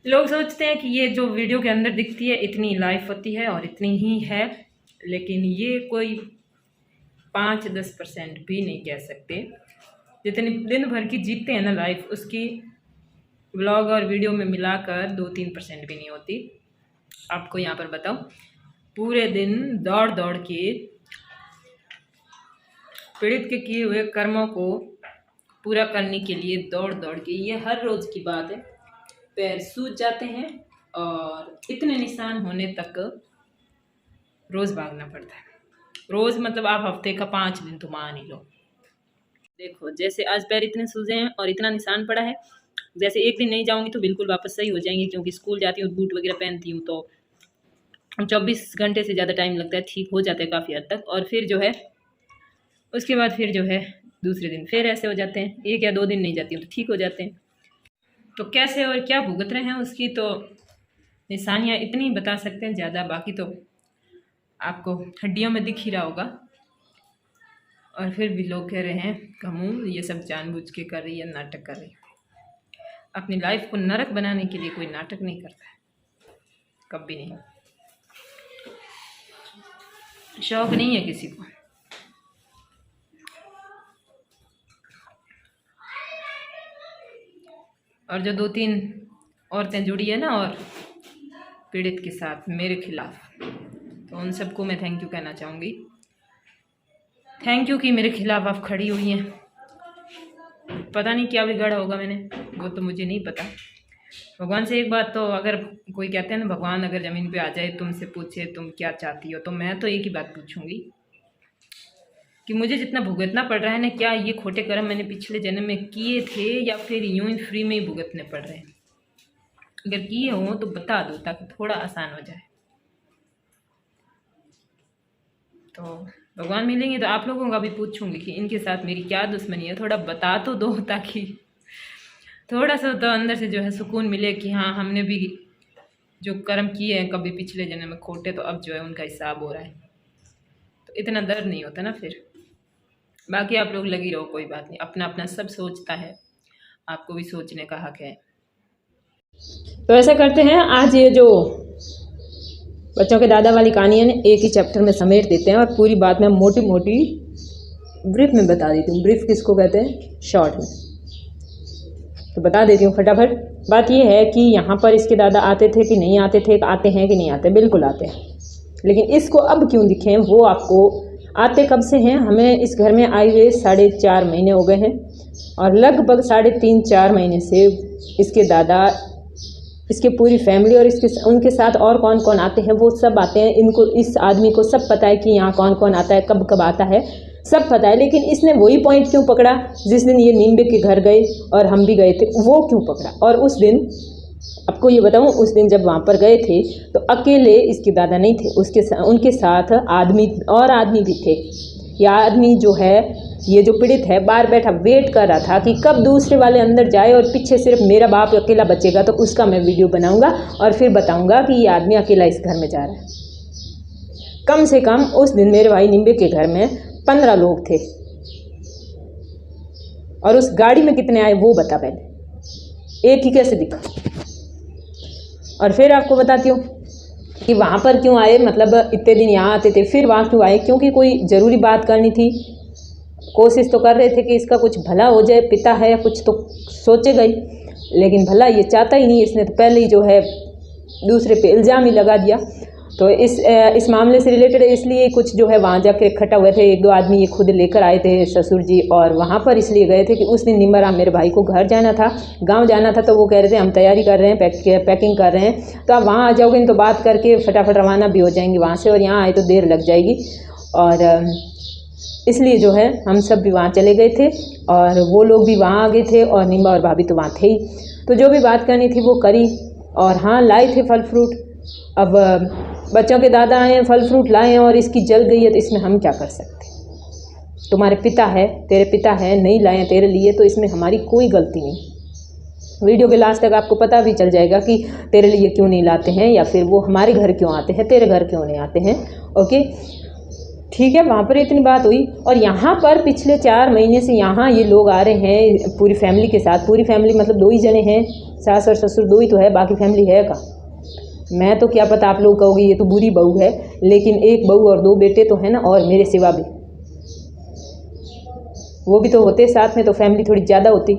लोग सोचते हैं कि ये जो वीडियो के अंदर दिखती है इतनी लाइफ होती है और इतनी ही है, लेकिन ये कोई 5-10% भी नहीं कह सकते। जितनी दिन भर की जीतते हैं ना लाइफ, उसकी व्लॉग और वीडियो में मिलाकर 2-3% भी नहीं होती। आपको यहाँ पर बताऊँ, पूरे दिन दौड़ दौड़ के पीड़ित के किए हुए कर्मों को पूरा करने के लिए दौड़ दौड़ के, ये हर रोज़ की बात है, पैर सूज जाते हैं और इतने निशान होने तक रोज़ भागना पड़ता है। रोज़ मतलब आप हफ्ते का 5 दिन तो मान ही लो। देखो जैसे आज पैर इतने सूजे हैं और इतना निशान पड़ा है, जैसे एक दिन नहीं जाऊंगी तो बिल्कुल वापस सही हो जाएंगे, क्योंकि स्कूल जाती हूँ, बूट वगैरह पहनती हूँ, तो 24 घंटे से ज़्यादा टाइम लगता है, ठीक हो जाता है काफ़ी हद तक। और फिर जो है उसके बाद फिर जो है दूसरे दिन फिर ऐसे हो जाते हैं, 1 या 2 दिन नहीं जाती हूँ तो ठीक हो जाते हैं। तो कैसे और क्या भुगत रहे हैं उसकी तो निशानियाँ इतनी बता सकते हैं, ज़्यादा बाकी तो आपको हड्डियों में दिख ही रहा होगा। और फिर भी लोग कह रहे हैं कमू ये सब जानबूझ के कर रही है, नाटक कर रही है। अपनी लाइफ को नरक बनाने के लिए कोई नाटक नहीं करता है, कभी नहीं। शौक नहीं है किसी को। और जो 2-3 औरतें जुड़ी है ना और पीड़ित के साथ मेरे खिलाफ, तो उन सबको मैं थैंक यू कहना चाहूँगी। थैंक यू कि मेरे खिलाफ आप खड़ी हुई हैं। पता नहीं क्या बिगाड़ा होगा मैंने, वो तो मुझे नहीं पता। भगवान से एक बात, तो अगर कोई कहते हैं ना भगवान अगर ज़मीन पे आ जाए तुमसे पूछे तुम क्या चाहती हो, तो मैं तो एक ही बात पूछूंगी कि मुझे जितना भुगतना पड़ रहा है ना, क्या ये खोटे कर्म मैंने पिछले जन्म में किए थे या फिर यूं ही फ्री में ही भुगतने पड़ रहे हैं। अगर किए हों तो बता दो ताकि थोड़ा आसान हो जाए। तो भगवान मिलेंगे तो आप लोगों का भी पूछूंगी कि इनके साथ मेरी क्या दुश्मनी है, थोड़ा बता तो दो ताकि थोड़ा सा तो अंदर से जो है सुकून मिले कि हाँ हमने भी जो कर्म किए हैं कभी पिछले जन्म में खोटे, तो अब जो है उनका हिसाब हो रहा है, तो इतना दर्द नहीं होता ना फिर। बाकी आप लोग लगी रहो, कोई बात नहीं, अपना अपना सब सोचता है, आपको भी सोचने का हक है। तो ऐसा करते हैं, आज ये जो बच्चों के दादा वाली कहानी है ना, एक ही चैप्टर में समेट देते हैं और पूरी बात मैं मोटी मोटी ब्रीफ में बता देती हूँ। ब्रीफ किसको कहते हैं? शॉर्ट में। तो बता देती हूँ फटाफट। बात ये है कि यहाँ पर इसके दादा आते थे कि नहीं आते थे, आते हैं कि नहीं आते? बिल्कुल आते हैं, लेकिन इसको अब क्यों दिखे वो आपको, आते कब से हैं? हमें इस घर में आए हुए 4.5 महीने हो गए हैं और लगभग 3.5-4 महीने से इसके दादा, इसके पूरी फैमिली और इसके उनके साथ और कौन कौन आते हैं वो सब आते हैं। इनको, इस आदमी को सब पता है कि यहाँ कौन कौन आता है, कब कब आता है, सब पता है। लेकिन इसने वही पॉइंट क्यों पकड़ा जिस दिन ये निम्बे के घर गए और हम भी गए थे, वो क्यों पकड़ा? और उस दिन आपको ये बताऊं, उस दिन जब वहाँ पर गए थे तो अकेले इसके दादा नहीं थे, उनके साथ आदमी भी थे। यह आदमी जो है, ये जो पीड़ित है, बाहर बैठा वेट कर रहा था कि कब दूसरे वाले अंदर जाए और पीछे सिर्फ मेरा बाप अकेला बचेगा, तो उसका मैं वीडियो बनाऊंगा और फिर बताऊंगा कि ये आदमी अकेला इस घर में जा रहा है। कम से कम उस दिन मेरे भाई निम्बे के घर में 15 लोग थे। और उस गाड़ी में कितने आए वो बता पहले, एक ही कैसे दिखा। और फिर आपको बताती हूँ कि वहाँ पर क्यों आए, मतलब इतने दिन यहाँ आते थे, फिर वहाँ क्यों आए? क्योंकि कोई ज़रूरी बात करनी थी। कोशिश तो कर रहे थे कि इसका कुछ भला हो जाए, पिता है या कुछ तो सोचेगा ही, लेकिन भला ये चाहता ही नहीं। इसने तो पहले ही जो है दूसरे पे इल्ज़ाम ही लगा दिया। तो इस मामले से रिलेटेड इसलिए कुछ जो है वहाँ जाकर इकट्ठा हुए थे, 1-2 आदमी ये खुद लेकर आए थे ससुर जी, और वहाँ पर इसलिए गए थे कि उस दिन निम्बराम मेरे भाई को घर जाना था, गांव जाना था। तो वो कह रहे थे हम तैयारी कर रहे हैं, पैकिंग कर रहे हैं, तो आप वहाँ आ जाओगे तो बात करके फटाफट रवाना भी हो जाएंगे वहाँ से, और यहाँ आए तो देर लग जाएगी। और इसलिए जो है हम सब भी वहाँ चले गए थे और वो लोग भी वहाँ आ गए थे और निम्बा और भाभी तो वहाँ थे ही। तो जो भी बात करनी थी वो करी, और हाँ लाए थे फल फ्रूट। अब बच्चों के दादा आए हैं, फल फ्रूट लाए हैं और इसकी जल गई है, तो इसमें हम क्या कर सकते? तुम्हारे पिता है, तेरे पिता है, नहीं लाए हैं तेरे लिए, तो इसमें हमारी कोई गलती नहीं। वीडियो के लास्ट तक आपको पता भी चल जाएगा कि तेरे लिए क्यों नहीं लाते हैं, या फिर वो हमारे घर क्यों आते हैं, तेरे घर क्यों नहीं आते हैं। ओके ठीक है, वहाँ पर इतनी बात हुई। और यहाँ पर पिछले 4 महीने से यहाँ ये लोग आ रहे हैं पूरी फैमिली के साथ। पूरी फैमिली मतलब 2 ही जने हैं, सास और ससुर दो ही तो है, बाकी फैमिली है का। मैं तो क्या पता, आप लोग कहोगे ये तो बुरी बहू है, लेकिन एक बहू और दो बेटे तो है ना, और मेरे सिवा भी वो भी तो होते साथ में, तो फैमिली थोड़ी ज़्यादा होती।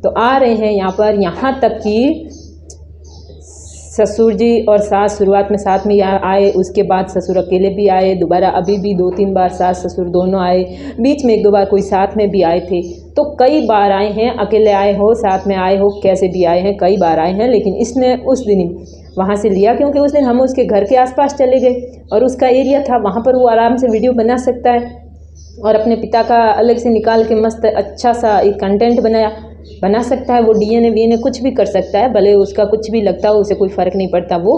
तो आ रहे हैं यहाँ पर, यहाँ तक कि ससुर जी और सास शुरुआत में साथ में आए, उसके बाद ससुर अकेले भी आए, दोबारा अभी भी 2-3 बार सास ससुर दोनों आए, बीच में 1-2 बार कोई साथ में भी आए थे। तो कई बार आए हैं, अकेले आए हो, साथ में आए हो, कैसे भी आए हैं, कई बार आए हैं। लेकिन इसने उस दिन वहाँ से लिया, क्योंकि उस दिन हम उसके घर के आसपास चले गए और उसका एरिया था, वहाँ पर वो आराम से वीडियो बना सकता है और अपने पिता का अलग से निकाल के मस्त अच्छा सा एक कंटेंट बना सकता है। वो डीएनए वीएनए कुछ भी कर सकता है, भले उसका कुछ भी लगता हो, उसे कोई फ़र्क नहीं पड़ता। वो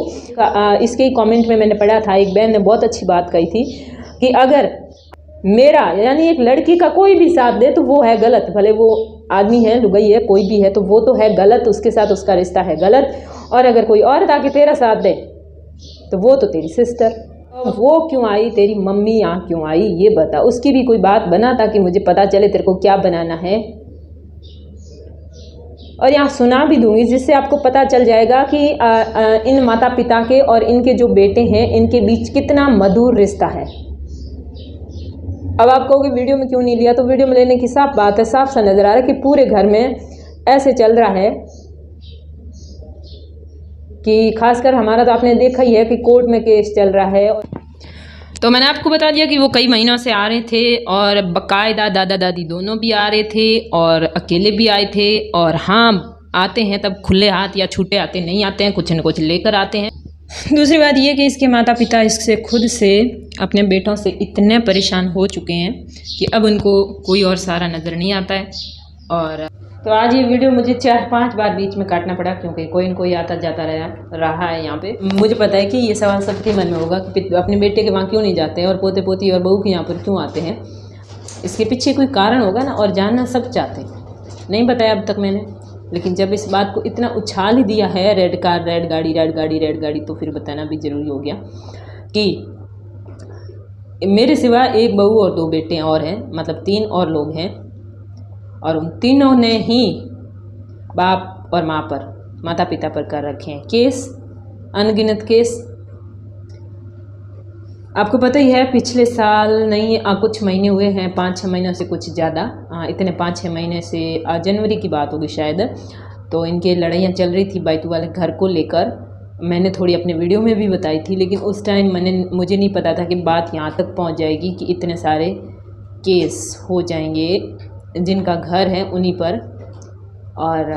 इसके ही कमेंट में मैंने पढ़ा था, एक बहन ने बहुत अच्छी बात कही थी कि अगर मेरा यानी एक लड़की का कोई भी साथ दे तो वो है गलत, भले वो आदमी है, लुगाई है, कोई भी है, तो वो तो है गलत, उसके साथ उसका रिश्ता है गलत। और अगर कोई औरत आके तेरा साथ दे तो वो तो तेरी सिस्टर। वो क्यों आई, तेरी मम्मी यहाँ क्यों आई, ये बता। उसकी भी कोई बात बना ताकि मुझे पता चले तेरे को क्या बनाना है, और यहाँ सुना भी दूंगी जिससे आपको पता चल जाएगा कि इन माता पिता के और इनके जो बेटे हैं इनके बीच कितना मधुर रिश्ता है। अब आप कहोगे वीडियो में क्यों नहीं लिया, तो वीडियो में लेने की साफ बात है, साफ सा नज़र आ रहा है कि पूरे घर में ऐसे चल रहा है कि खासकर हमारा तो आपने देखा ही है कि कोर्ट में केस चल रहा है। तो मैंने आपको बता दिया कि वो कई महीनों से आ रहे थे और बाकायदा दादा दादी दोनों भी आ रहे थे और अकेले भी आए थे। और हाँ, आते हैं तब खुले हाथ या छूटे आते नहीं आते हैं, कुछ न कुछ लेकर आते हैं। दूसरी बात ये कि इसके माता पिता इससे खुद से अपने बेटों से इतने परेशान हो चुके हैं कि अब उनको कोई और सहारा नज़र नहीं आता है। और तो आज ये वीडियो मुझे 4-5 बार बीच में काटना पड़ा, क्योंकि कोई न कोई आता जाता रहा है यहाँ पे। मुझे पता है कि ये सवाल सबके मन में होगा कि अपने बेटे के वहाँ क्यों नहीं जाते हैं और पोते पोती और बहू के यहाँ पर क्यों आते हैं। इसके पीछे कोई कारण होगा ना, और जानना सब चाहते हैं। नहीं बताया अब तक मैंने, लेकिन जब इस बात को इतना उछाल ही दिया है, रेड कार रेड गाड़ी रेड गाड़ी रेड गाड़ी, तो फिर बताना भी ज़रूरी हो गया कि मेरे सिवा एक बहू और 2 बेटे और हैं, मतलब 3 और लोग हैं। और उन तीनों ने ही बाप और माँ पर, माता पिता पर कर रखे हैं केस, अनगिनत केस। आपको पता ही है पिछले साल नहीं, कुछ महीने हुए हैं, 5-6 महीनों से कुछ ज़्यादा, इतने 5-6 महीने से, जनवरी की बात होगी शायद। तो इनके लड़ाइयाँ चल रही थी बैतू वाले घर को लेकर। मैंने थोड़ी अपने वीडियो में भी बताई थी, लेकिन उस टाइम मुझे नहीं पता था कि बात यहाँ तक पहुँच जाएगी कि इतने सारे केस हो जाएंगे जिनका घर है उन्हीं पर। और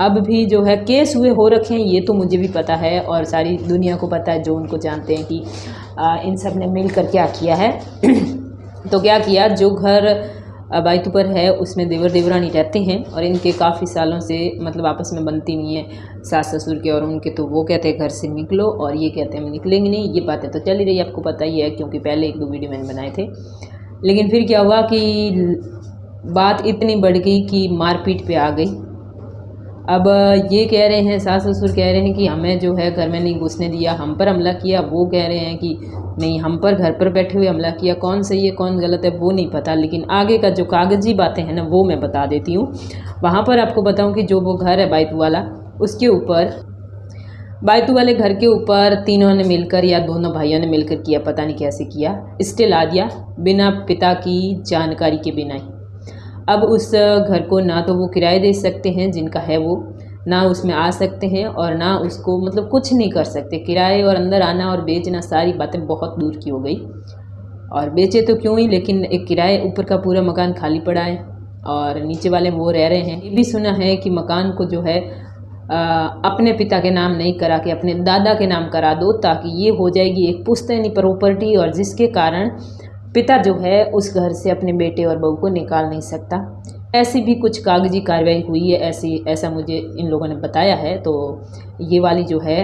अब भी जो है केस हुए हो रखे हैं, ये तो मुझे भी पता है और सारी दुनिया को पता है, जो उनको जानते हैं कि इन सब ने मिलकर क्या किया है। तो क्या किया, जो घर बैतू पर है उसमें देवर देवरानी रहते हैं और इनके काफ़ी सालों से मतलब आपस में बनती नहीं है, सास ससुर के और उनके। तो वो कहते हैं घर से निकलो और ये कहते हैं हम निकलेंगे नहीं। ये बातें तो चल ही रही, आपको पता ही है, क्योंकि पहले 1-2 वीडियो मैंने बनाए थे। लेकिन फिर क्या हुआ कि बात इतनी बढ़ गई कि मारपीट पे आ गई। अब ये कह रहे हैं, सास ससुर कह रहे हैं कि हमें जो है घर में नहीं घुसने दिया, हम पर हमला किया। वो कह रहे हैं कि नहीं, हम पर घर पर बैठे हुए हमला किया। कौन सही है कौन गलत है वो नहीं पता, लेकिन आगे का जो कागजी बातें हैं ना वो मैं बता देती हूँ। वहाँ पर आपको बताऊँ कि जो वो घर है बैतू वाला, उसके ऊपर, बैतू वाले घर के ऊपर तीनों ने मिलकर या दोनों भाइयों ने मिलकर किया, पता नहीं कैसे किया, स्टे ला दिया बिना पिता की जानकारी के बिना ही। अब उस घर को ना तो वो किराए दे सकते हैं जिनका है वो, ना उसमें आ सकते हैं और ना उसको मतलब कुछ नहीं कर सकते। किराए और अंदर आना और बेचना, सारी बातें बहुत दूर की हो गई। और बेचे तो क्यों ही, लेकिन एक किराए, ऊपर का पूरा मकान खाली पड़ा है और नीचे वाले वो रह रहे हैं। ये भी सुना है कि मकान को जो है अपने पिता के नाम नहीं करा के अपने दादा के नाम करा दो, ताकि ये हो जाएगी एक पुश्तैनी प्रॉपर्टी, और जिसके कारण पिता जो है उस घर से अपने बेटे और बहू को निकाल नहीं सकता। ऐसी भी कुछ कागजी कार्रवाई हुई है, ऐसा मुझे इन लोगों ने बताया है। तो ये वाली जो है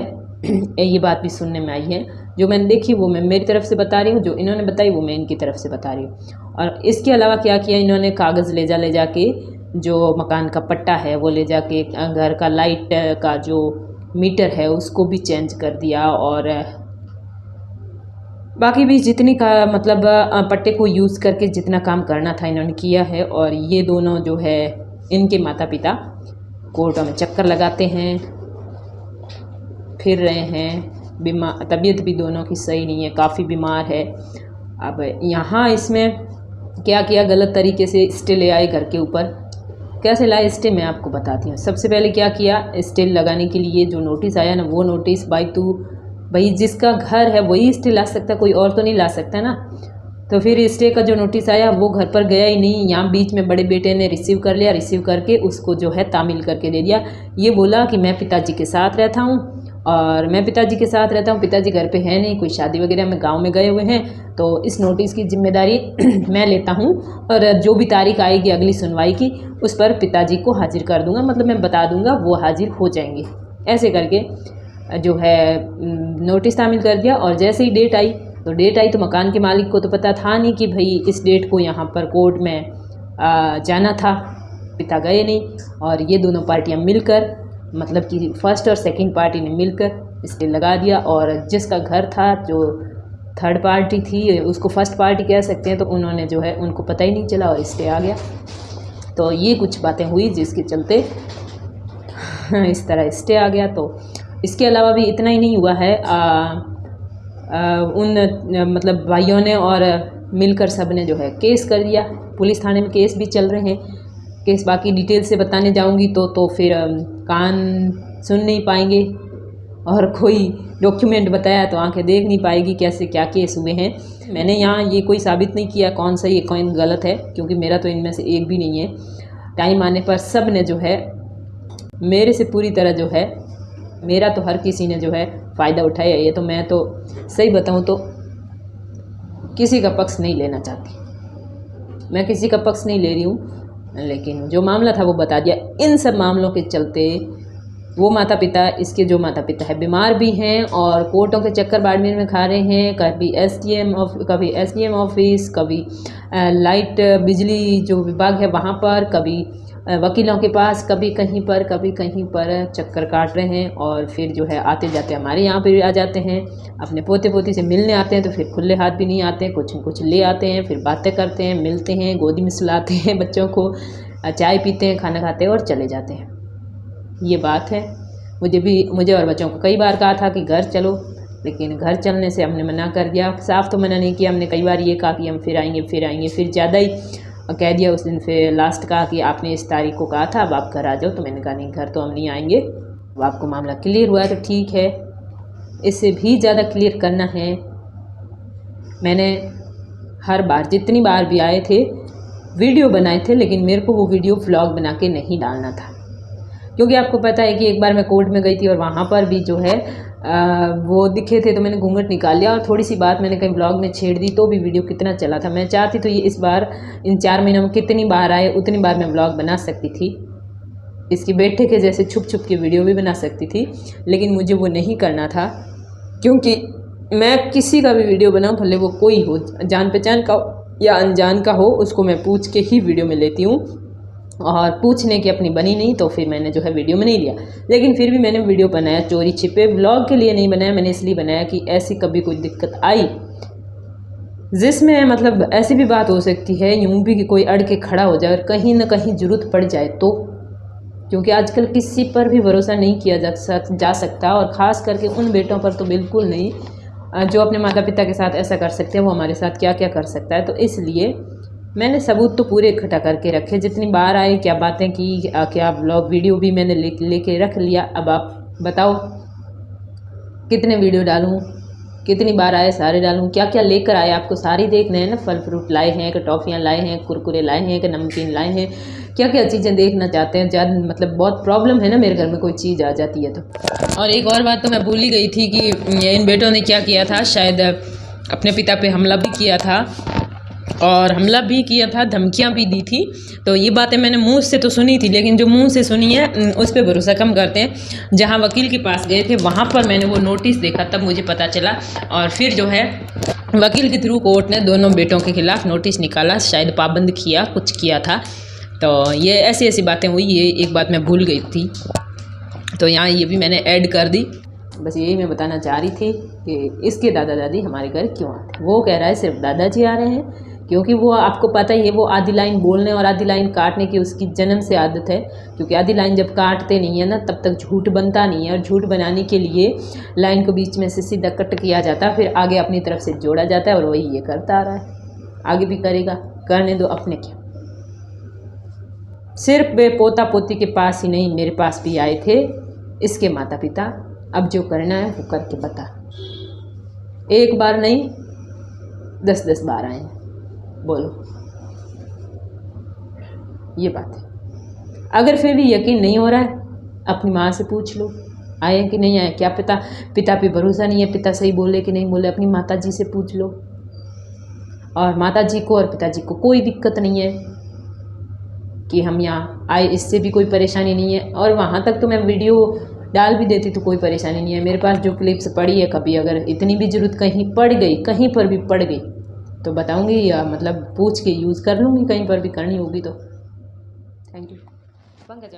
ये बात भी सुनने में आई है। जो मैंने देखी वो मैं मेरी तरफ से बता रही हूँ, जो इन्होंने बताई वो मैं इनकी तरफ से बता रही हूँ। और इसके अलावा क्या किया इन्होंने, कागज़ ले जा के जो मकान का पट्टा है वो ले जाके घर का लाइट का जो मीटर है उसको भी चेंज कर दिया, और बाकी भी जितनी का मतलब पट्टे को यूज़ करके जितना काम करना था इन्होंने किया है। और ये दोनों जो है इनके माता पिता कोर्टों में चक्कर लगाते हैं, फिर रहे हैं। बीमार, तबीयत भी दोनों की सही नहीं है, काफ़ी बीमार है। अब यहाँ इसमें क्या किया, गलत तरीके से स्टे ले आए घर के ऊपर। कैसे लाए स्टे मैं आपको बताती हूँ। सबसे पहले क्या किया, स्टे लगाने के लिए जो नोटिस आया ना, वो नोटिस भाई जिसका घर है वही स्टे ला सकता, कोई और तो नहीं ला सकता ना। तो फिर स्टे का जो नोटिस आया वो घर पर गया ही नहीं। यहाँ बीच में बड़े बेटे ने रिसीव कर लिया, रिसीव करके उसको जो है तामील करके दे दिया। ये बोला कि मैं पिताजी के साथ रहता हूँ और मैं पिताजी के साथ रहता हूँ, पिताजी घर पे है नहीं, कोई शादी वगैरह में गांव में गए हुए हैं, तो इस नोटिस की जिम्मेदारी मैं लेता हूँ और जो भी तारीख आएगी अगली सुनवाई की उस पर पिताजी को हाजिर कर दूँगा, मतलब मैं बता दूँगा, वो हाजिर हो जाएंगे। ऐसे करके जो है नोटिस तामील कर दिया। और जैसे ही डेट आई तो मकान के मालिक को तो पता था नहीं कि भाई इस डेट को यहाँ पर कोर्ट में जाना था, पिता गए नहीं। और ये दोनों पार्टियाँ मिलकर, मतलब कि फर्स्ट और सेकंड पार्टी ने मिलकर स्टे लगा दिया। और जिसका घर था, जो थर्ड पार्टी थी, उसको फर्स्ट पार्टी कह सकते हैं, तो उन्होंने जो है उनको पता ही नहीं चला और स्टे आ गया। तो ये कुछ बातें हुई जिसके चलते इस तरह स्टे आ गया। तो इसके अलावा भी इतना ही नहीं हुआ है, मतलब भाइयों ने और मिलकर सब ने जो है केस कर दिया, पुलिस थाने में केस भी चल रहे हैं। केस बाकी डिटेल से बताने जाऊंगी तो फिर कान सुन नहीं पाएंगे और कोई डॉक्यूमेंट बताया तो आंखें देख नहीं पाएगी कैसे क्या केस हुए हैं। मैंने यहाँ ये कोई साबित नहीं किया कौन सही है कौन गलत है, क्योंकि मेरा तो इनमें से एक भी नहीं है। टाइम आने पर सब ने जो है मेरे से पूरी तरह जो है, मेरा तो हर किसी ने जो है फ़ायदा उठाया। ये तो मैं तो सही बताऊं तो किसी का पक्ष नहीं लेना चाहती, मैं किसी का पक्ष नहीं ले रही हूँ, लेकिन जो मामला था वो बता दिया। इन सब मामलों के चलते वो माता पिता, इसके जो माता पिता है बीमार भी हैं और कोर्टों के चक्कर बाड़मेर में खा रहे हैं। कभी एसडीएम ऑफिस, कभी लाइट बिजली जो विभाग है वहाँ पर, कभी वकीलों के पास, कभी कहीं पर चक्कर काट रहे हैं। और फिर जो है आते जाते हमारे यहाँ पे भी आ जाते हैं, अपने पोते पोती से मिलने आते हैं, तो फिर खुले हाथ भी नहीं आते हैं, कुछ न कुछ ले आते हैं, फिर बातें करते हैं, मिलते हैं, गोदी में सुलाते हैं बच्चों को, चाय पीते हैं, खाना खाते हैं और चले जाते हैं। ये बात है। मुझे और बच्चों को कई बार कहा था कि घर चलो, लेकिन घर चलने से हमने मना कर दिया। साफ तो मना नहीं किया, हमने कई बार ये कहा कि हम फिर आएंगे, फिर ज़्यादा ही कह दिया उस दिन। फिर लास्ट कहा कि आपने इस तारीख को कहा था, अब आप घर आ जाओ। तो मैंने कहा नहीं, घर तो हम नहीं आएंगे। अब आपको मामला क्लियर हुआ है तो ठीक है, इससे भी ज़्यादा क्लियर करना है। मैंने हर बार जितनी बार भी आए थे वीडियो बनाए थे, लेकिन मेरे को वो वीडियो व्लॉग बना के नहीं डालना था, क्योंकि आपको पता है कि एक बार मैं कोर्ट में गई थी और वहाँ पर भी जो है वो दिखे थे, तो मैंने घूंघट निकाल लिया और थोड़ी सी बात मैंने कहीं ब्लॉग में छेड़ दी, तो भी वीडियो कितना चला था। मैं चाहती तो ये इस बार इन 4 महीनों में कितनी बार आए उतनी बार मैं ब्लॉग बना सकती थी, इसकी बैठे के जैसे छुप छुप के वीडियो भी बना सकती थी, लेकिन मुझे वो नहीं करना था। क्योंकि मैं किसी का भी वीडियो बनाऊँ, भले वो कोई हो, जान पहचान का या अनजान का हो, उसको मैं पूछ के ही वीडियो में लेती हूँ। और पूछने की अपनी बनी नहीं तो फिर मैंने जो है वीडियो में नहीं लिया। लेकिन फिर भी मैंने वीडियो बनाया, चोरी छिपे, व्लॉग के लिए नहीं बनाया। मैंने इसलिए बनाया कि ऐसी कभी कोई दिक्कत आई जिसमें मतलब ऐसी भी बात हो सकती है, यूँ भी कि कोई अड़ के खड़ा हो जाए और कहीं ना कहीं ज़रूरत पड़ जाए तो, क्योंकि आजकल किसी पर भी भरोसा नहीं किया जा सकता, और ख़ास करके उन बेटों पर तो बिल्कुल नहीं जो अपने माता पिता के साथ ऐसा कर सकते हैं, वो हमारे साथ क्या क्या कर सकता है। तो इसलिए मैंने सबूत तो पूरे इकट्ठा करके रखे, जितनी बार आए, क्या बातें की, क्या ब्लॉग वीडियो भी मैंने लेके रख लिया। अब आप बताओ कितने वीडियो डालूं, कितनी बार आए सारे डालूं, क्या क्या लेकर आए आपको सारी देखना है ना। फल फ्रूट लाए हैं कि टॉफ़ियाँ लाए हैं, कुरकुरे लाए हैं कि नमकीन लाए हैं, क्या क्या चीज़ें देखना चाहते हैं। ज़्यादा मतलब बहुत प्रॉब्लम है ना मेरे घर में कोई चीज़ आ जाती है तो। और एक और बात तो मैं भूल ही गई थी कि इन बेटों ने क्या किया था, शायद अपने पिता पे हमला भी किया था, और हमला भी किया था, धमकियां भी दी थी। तो ये बातें मैंने मुंह से तो सुनी थी, लेकिन जो मुंह से सुनी है उस पर भरोसा कम करते हैं। जहां वकील के पास गए थे वहां पर मैंने वो नोटिस देखा, तब मुझे पता चला। और फिर जो है वकील के थ्रू कोर्ट ने दोनों बेटों के खिलाफ नोटिस निकाला, शायद पाबंद किया, कुछ किया था। तो ये ऐसी ऐसी बातें हुई। ये एक बात मैं भूल गई थी, तो यहाँ ये भी मैंने ऐड कर दी। बस यही मैं बताना चाह रही थी कि इसके दादा दादी हमारे घर क्यों आते। वो कह रहा है सिर्फ दादाजी आ रहे हैं, क्योंकि वो आपको पता ही है, वो आधी लाइन बोलने और आधी लाइन काटने की उसकी जन्म से आदत है। क्योंकि आधी लाइन जब काटते नहीं है ना, तब तक झूठ बनता नहीं है, और झूठ बनाने के लिए लाइन को बीच में से सीधा कट किया जाता है, फिर आगे अपनी तरफ से जोड़ा जाता है, और वही ये करता आ रहा है, आगे भी करेगा, करने दो, अपने क्या। सिर्फ वे पोता पोती के पास ही नहीं, मेरे पास भी आए थे इसके माता पिता। अब जो करना है वो करके बता। एक बार नहीं, 10-10 बार आए, बोलो, ये बात है। अगर फिर भी यकीन नहीं हो रहा है, अपनी माँ से पूछ लो आए कि नहीं आए। क्या पिता पे भरोसा नहीं है, पिता सही बोले कि नहीं बोले, अपनी माता जी से पूछ लो। और माता जी को और पिताजी को कोई दिक्कत नहीं है कि हम यहाँ आए, इससे भी कोई परेशानी नहीं है। और वहाँ तक तो मैं वीडियो डाल भी देती तो कोई परेशानी नहीं है। मेरे पास जो क्लिप्स पड़ी है, कभी अगर इतनी भी ज़रूरत कहीं पड़ गई, कहीं पर भी पड़ गई तो बताऊँगी, या मतलब पूछ के यूज़ कर लूँगी, कहीं पर भी करनी होगी तो। Thank you. पंकज।